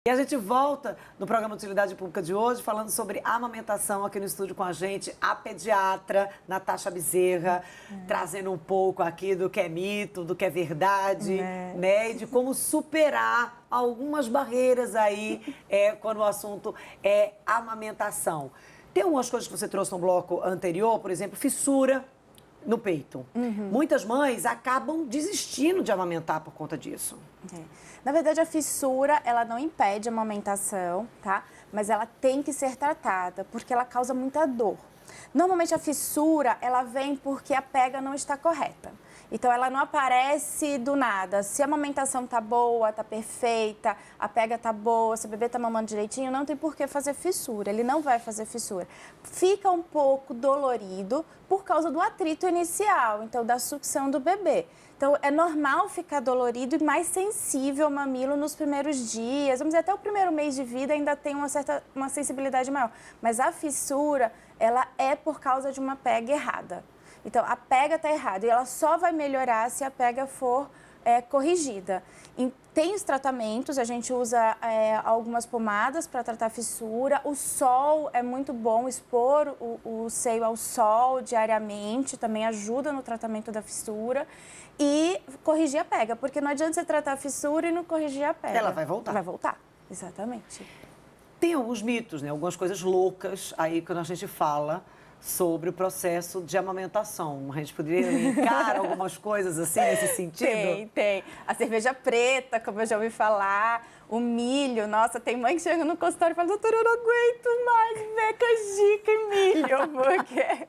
E a gente volta no programa Utilidade Pública de hoje falando sobre amamentação aqui no estúdio com a gente, a pediatra Natasha Bezerra, trazendo um pouco aqui do que é mito, do que é verdade, né? E de como superar algumas barreiras aí quando o assunto é amamentação. Tem algumas coisas que você trouxe no bloco anterior, por exemplo, fissura no peito. Muitas mães acabam desistindo de amamentar por conta disso. Na verdade, a fissura, ela não impede a amamentação, tá? Mas ela tem que ser tratada, porque ela causa muita dor. Normalmente, a fissura, ela vem porque a pega não está correta. Então, ela não aparece do nada. Se a amamentação tá boa, tá perfeita, a pega tá boa, se o bebê tá mamando direitinho, não tem por que fazer fissura. Ele não vai fazer fissura. Fica um pouco dolorido por causa do atrito inicial, então da sucção do bebê. Então, é normal ficar dolorido e mais sensível ao mamilo nos primeiros dias. Vamos dizer, até o primeiro mês de vida ainda tem uma sensibilidade maior. Mas a fissura, ela é por causa de uma pega errada. Então, a pega está errada e ela só vai melhorar se a pega for corrigida. E tem os tratamentos, a gente usa algumas pomadas para tratar a fissura. O sol é muito bom, expor o seio ao sol diariamente também ajuda no tratamento da fissura. E corrigir a pega, porque não adianta você tratar a fissura e não corrigir a pega. Ela vai voltar. Vai voltar, exatamente. Tem alguns mitos, né? Algumas coisas loucas aí quando a gente fala sobre o processo de amamentação. A gente poderia linkar algumas coisas assim nesse sentido? Tem. A cerveja preta, como eu já ouvi falar, o milho. Nossa, tem mãe que chega no consultório e fala, doutora, eu não aguento mais ver canjica e milho, porque...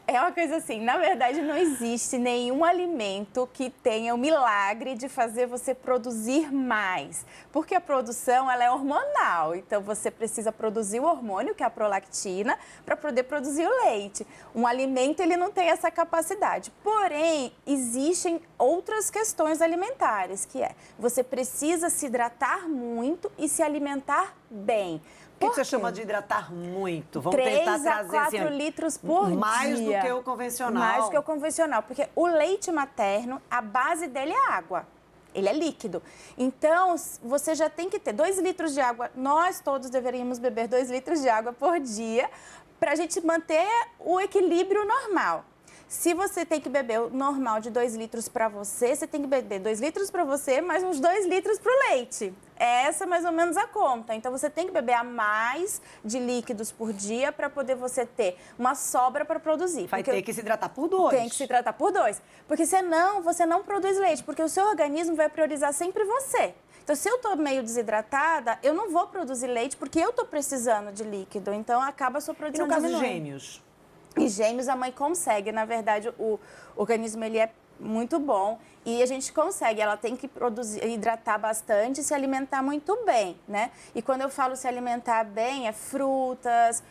É uma coisa assim, na verdade não existe nenhum alimento que tenha o milagre de fazer você produzir mais, porque a produção ela é hormonal, então você precisa produzir o hormônio, que é a prolactina, para poder produzir o leite. Um alimento ele não tem essa capacidade, porém existem outras questões alimentares, que é você precisa se hidratar muito e se alimentar bem. O que você chama de hidratar muito? Vamos 3 tentar a trazer 4 assim, litros por mais dia. do que o convencional. Mais do que o convencional, porque o leite materno, a base dele é água. Ele é líquido. Então, você já tem que ter 2 litros de água. Nós todos deveríamos beber 2 litros de água por dia para a gente manter o equilíbrio normal. Se você tem que beber o normal de 2 litros para você, você tem que beber 2 litros para você, mais uns 2 litros para o leite. Essa é mais ou menos a conta. Então, você tem que beber a mais de líquidos por dia para poder você ter uma sobra para produzir. Vai ter que se hidratar por 2. Tem que se hidratar por 2. Porque senão, você não produz leite, porque o seu organismo vai priorizar sempre você. Então, se eu estou meio desidratada, eu não vou produzir leite porque eu estou precisando de líquido. Então, acaba a sua produção diminuindo. E no caso diminuindo. de gêmeos? E gêmeos a mãe consegue, na verdade o organismo ele é muito bom e a gente consegue, ela tem que produzir, hidratar bastante e se alimentar muito bem, né? E quando eu falo se alimentar bem, é frutas,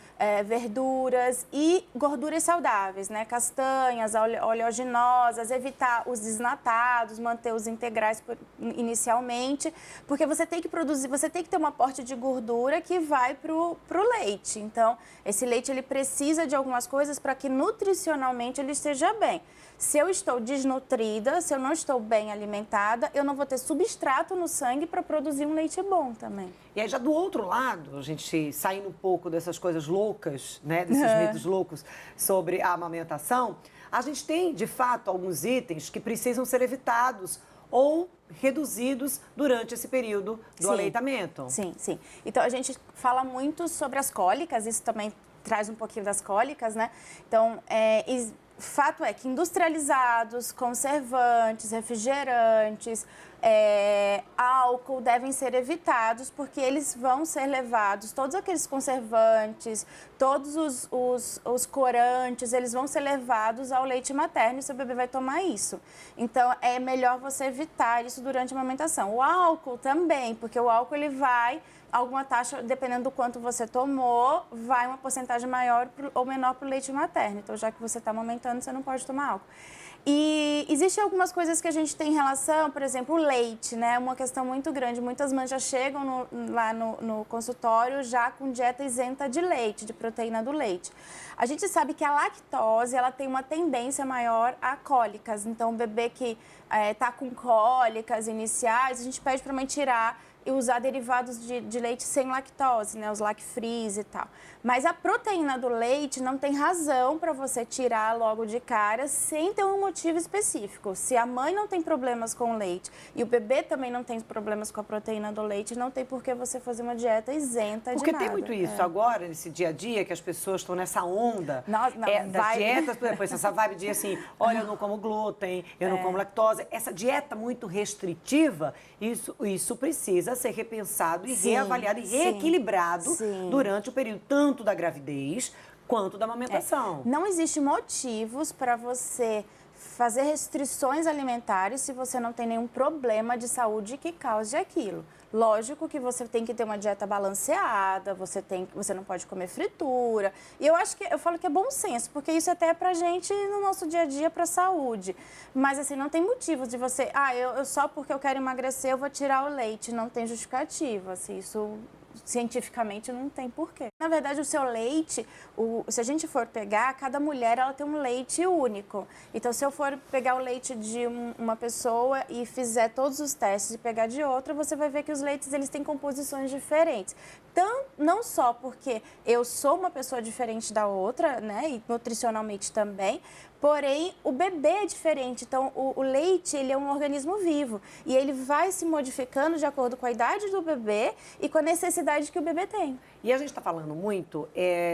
verduras e gorduras saudáveis, né? Castanhas, oleaginosas, evitar os desnatados, manter os integrais inicialmente, porque você tem que produzir, você tem que ter um aporte de gordura que vai pro leite. Então, esse leite ele precisa de algumas coisas para que nutricionalmente ele esteja bem. Se eu estou desnutrida, se eu não estou bem alimentada, eu não vou ter substrato no sangue para produzir um leite bom também. E aí já do outro lado, a gente saindo um pouco dessas coisas loucas, né, desses mitos loucos sobre a amamentação, a gente tem, de fato, alguns itens que precisam ser evitados ou reduzidos durante esse período do aleitamento. Sim. Então, a gente fala muito sobre as cólicas, isso também traz um pouquinho das cólicas, né? Então, fato é que industrializados, conservantes, refrigerantes, álcool devem ser evitados porque eles vão ser levados, todos aqueles conservantes, todos os corantes, eles vão ser levados ao leite materno e seu bebê vai tomar isso. Então, é melhor você evitar isso durante a amamentação. O álcool também, porque o álcool ele vai... Alguma taxa, dependendo do quanto você tomou, vai uma porcentagem maior ou menor para o leite materno. Então, já que você está amamentando, você não pode tomar álcool. E existem algumas coisas que a gente tem em relação, por exemplo, o leite, né? Uma questão muito grande. Muitas mães já chegam lá no consultório já com dieta isenta de leite, de proteína do leite. A gente sabe que a lactose, ela tem uma tendência maior a cólicas. Então, o bebê que está com cólicas iniciais, a gente pede para a mãe tirar e usar derivados de leite sem lactose, né? Os lacfrees e tal. Mas a proteína do leite não tem razão para você tirar logo de cara sem ter um motivo específico. Se a mãe não tem problemas com o leite e o bebê também não tem problemas com a proteína do leite, não tem por que você fazer uma dieta isenta de nada. Porque tem muito isso agora, nesse dia a dia, que as pessoas estão nessa onda das vai... dietas, depois essa vibe de assim, olha, eu não como glúten, eu não como lactose. Essa dieta muito restritiva, isso precisa ser repensado e reavaliado e reequilibrado durante o período tanto da gravidez quanto da amamentação. Não existe motivos para você fazer restrições alimentares se você não tem nenhum problema de saúde que cause aquilo. Lógico que você tem que ter uma dieta balanceada, você não pode comer fritura. E eu falo que é bom senso, porque isso até é pra gente no nosso dia a dia pra saúde. Mas assim, não tem motivos de você, eu só porque eu quero emagrecer eu vou tirar o leite, não tem justificativa, assim, isso cientificamente não tem porquê. Na verdade, o seu leite, se a gente for pegar, cada mulher ela tem um leite único. Então, se eu for pegar o leite de uma pessoa e fizer todos os testes e pegar de outra, você vai ver que os leites eles têm composições diferentes. Então, não só porque eu sou uma pessoa diferente da outra, né, e nutricionalmente também, porém, o bebê é diferente. Então, o leite, ele é um organismo vivo. E ele vai se modificando de acordo com a idade do bebê e com a necessidade que o bebê tem. E a gente está falando muito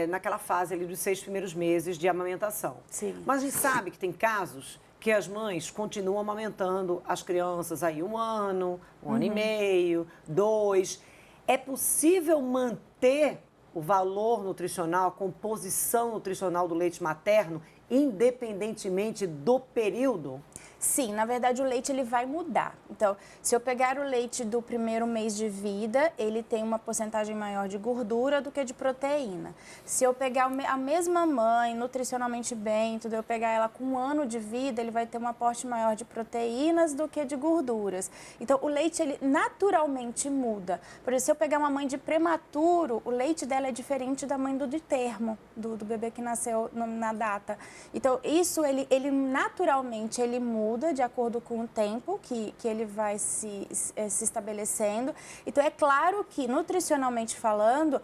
naquela fase ali dos 6 primeiros meses de amamentação. Sim. Mas a gente sabe que tem casos que as mães continuam amamentando as crianças aí 1 ano, 1 ano e meio, 2. É possível manter o valor nutricional, a composição nutricional do leite materno, independentemente do período? Sim, na verdade o leite ele vai mudar. Então, se eu pegar o leite do primeiro mês de vida, ele tem uma porcentagem maior de gordura do que de proteína. Se eu pegar a mesma mãe, nutricionalmente bem, tudo, eu pegar ela com 1 ano de vida, ele vai ter um aporte maior de proteínas do que de gorduras. Então, o leite ele naturalmente muda. Por exemplo, se eu pegar uma mãe de prematuro, o leite dela é diferente da mãe de termo, do bebê que nasceu na data. Então, isso ele naturalmente ele muda de acordo com o tempo que ele vai se estabelecendo. Então, é claro que, nutricionalmente falando,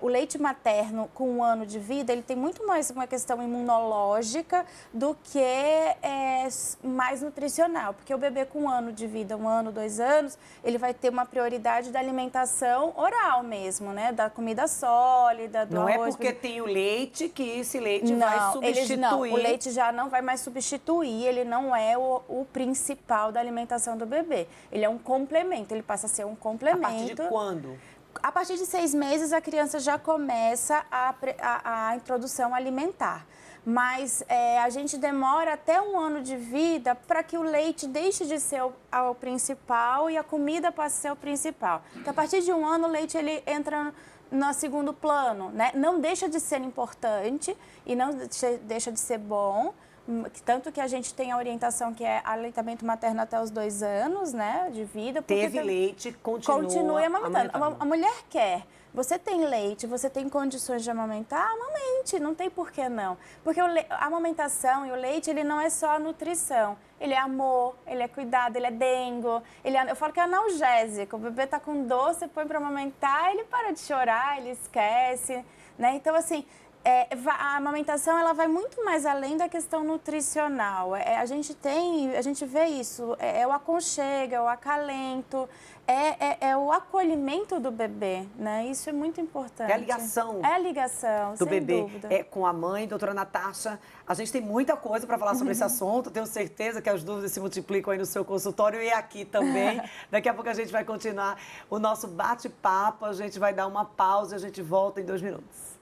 o leite materno com 1 ano de vida, ele tem muito mais uma questão imunológica do que mais nutricional. Porque o bebê com 1 ano de vida, 1 ano, 2 anos, ele vai ter uma prioridade da alimentação oral mesmo, né? Da comida sólida, do não arroz. É porque tem o leite que esse leite vai substituir. O leite já não vai mais substituir, ele não é o principal da alimentação do bebê. Ele é um complemento, ele passa a ser um complemento. A partir de quando? A partir de 6 meses, a criança já começa a introdução alimentar. Mas a gente demora até 1 ano de vida para que o leite deixe de ser o principal e a comida passe a ser o principal. Então, a partir de 1 ano, o leite ele entra no segundo plano, né? Não deixa de ser importante e não deixa de ser bom. Tanto que a gente tem a orientação que é aleitamento materno até os 2 anos, né, de vida. Teve leite, continue amamentando. A mulher quer. Você tem leite, você tem condições de amamentar, amamente, não tem por que não. Porque a amamentação e o leite, ele não é só nutrição. Ele é amor, ele é cuidado, ele é dengo. Eu falo que é analgésico. O bebê tá com dor, você põe para amamentar, ele para de chorar, ele esquece, né? Então, assim, a amamentação ela vai muito mais além da questão nutricional. A gente vê isso, é o aconchego, é o acalento, é o acolhimento do bebê, né? Isso é muito importante. É a ligação. É a ligação, do sem bebê dúvida. Com a mãe, doutora Natasha. A gente tem muita coisa para falar sobre esse assunto. Tenho certeza que as dúvidas se multiplicam aí no seu consultório e aqui também. Daqui a pouco a gente vai continuar o nosso bate-papo. A gente vai dar uma pausa e a gente volta em 2 minutos.